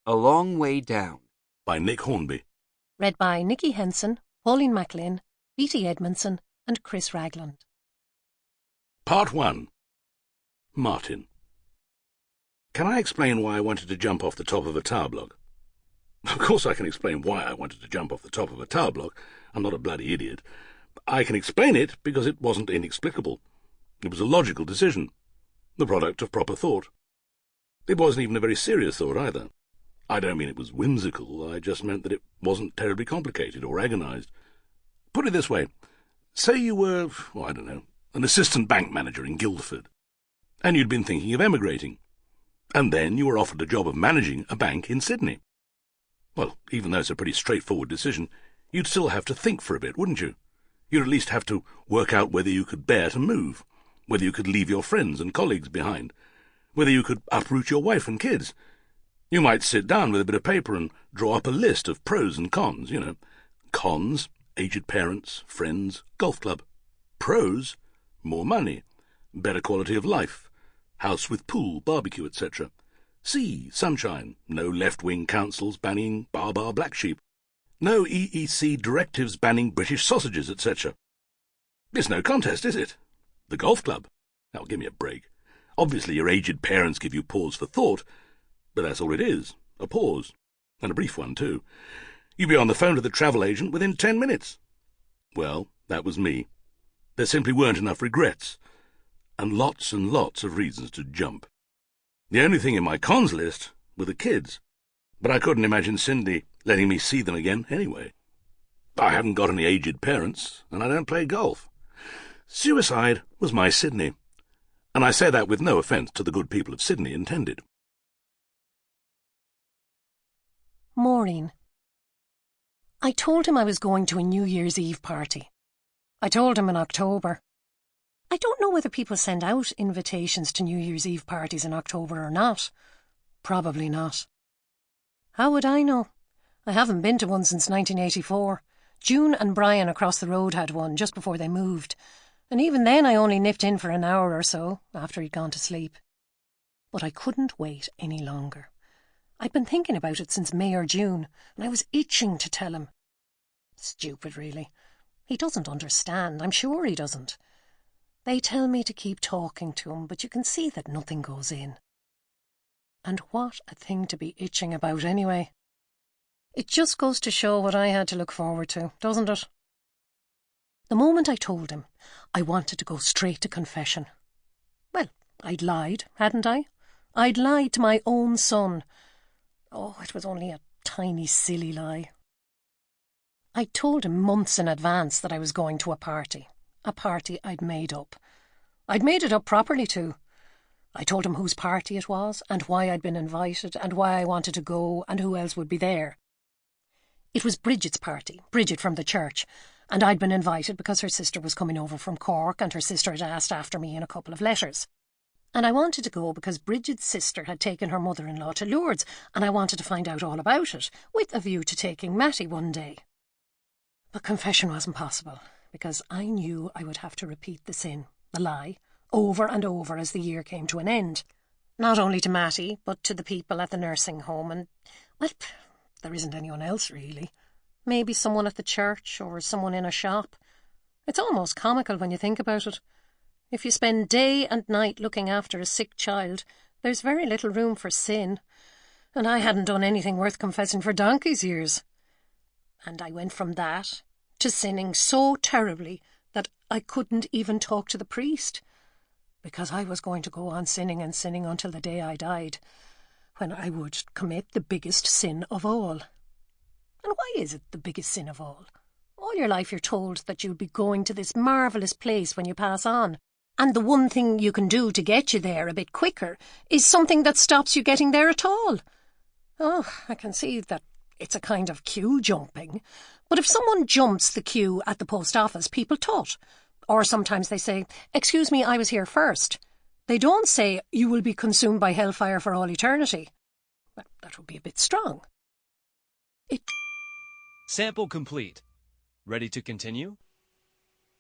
A Long Way Down by Nick Hornby. Read by Nicky, Henson, Pauline Mclynn, Beattie, Edmondson and Chris Ragland. Part 1. Martin. Can I explain why I wanted to jump off the top of a tower block? Of course I can explain why I wanted to jump off the top of a tower block. I'm not a bloody idiot. I can explain it because it wasn't inexplicable. It was a logical decision, the product of proper thought. It wasn't even a very serious thought either. I don't mean it was whimsical, I just meant that it wasn't terribly complicated or agonized. Put it this way, say you were, I don't know, an assistant bank manager in Guildford, and you'd been thinking of emigrating, and then you were offered the job of managing a bank in Sydney. Well, even though it's a pretty straightforward decision, you'd still have to think for a bit, wouldn't you? You'd at least have to work out whether you could bear to move, whether you could leave your friends and colleagues behind, whether you could uproot your wife and kids. You might sit down with a bit of paper and draw up a list of pros and cons, you know. Cons, aged parents, friends, golf club. Pros, more money, better quality of life, house with pool, barbecue, etc. Sea, sunshine, no left-wing councils banning bar black sheep, no EEC directives banning British sausages, etc. It's no contest, is it? The golf club? Now, give me a break. Obviously your aged parents give you pause for thought, but that's all it is, a pause, and a brief one too. You'd be on the phone to the travel agent within 10 minutes. Well, that was me. There simply weren't enough regrets, and lots of reasons to jump. The only thing in my cons list were the kids, but I couldn't imagine Cindy letting me see them again anyway. I haven't got any aged parents, and I don't play golf. Suicide was my Sydney, and I say that with no offence to the good people of Sydney intended. Maureen. I told him I was going to a New Year's Eve party. I told him in October. I don't know whether people send out invitations to New Year's Eve parties in October or not. Probably not. How would I know? I haven't been to one since 1984. June and Brian across the road had one just before they moved, and even then I only nipped in for an hour or so after he'd gone to sleep. But I couldn't wait any longer. I'd been thinking about it since May or June, and I was itching to tell him. Stupid, really. He doesn't understand, I'm sure he doesn't. They tell me to keep talking to him, but you can see that nothing goes in. And what a thing to be itching about anyway. It just goes to show what I had to look forward to, doesn't it? The moment I told him, I wanted to go straight to confession. Well, I'd lied, hadn't I? I'd lied to my own son. Oh, it was only a tiny, silly lie. I told him months in advance that I was going to a party I'd made up. I'd made it up properly too. I told him whose party it was, and why I'd been invited, and why I wanted to go, and who else would be there. It was Bridget's party, Bridget from the church, and I'd been invited because her sister was coming over from Cork, and her sister had asked after me in a couple of letters. And I wanted to go because Bridget's sister had taken her mother-in-law to Lourdes, and I wanted to find out all about it, with a view to taking Matty one day. But confession wasn't possible, because I knew I would have to repeat the sin, the lie, over and over as the year came to an end. Not only to Matty, but to the people at the nursing home, and, well, there isn't anyone else really. Maybe someone at the church, or someone in a shop. It's almost comical when you think about it. If you spend day and night looking after a sick child, there's very little room for sin, and I hadn't done anything worth confessing for donkey's years. And I went from that to sinning so terribly that I couldn't even talk to the priest, because I was going to go on sinning and sinning until the day I died, when I would commit the biggest sin of all. And why is it the biggest sin of all? All your life you're told that you'll be going to this marvellous place when you pass on, and the one thing you can do to get you there a bit quicker is something that stops you getting there at all. Oh, I can see that it's a kind of queue jumping, but if someone jumps the queue at the post office, people tut. Or sometimes they say, "Excuse me, I was here first." They don't say, "You will be consumed by hellfire for all eternity." Well, that would be a bit strong. Sample complete. Ready to continue?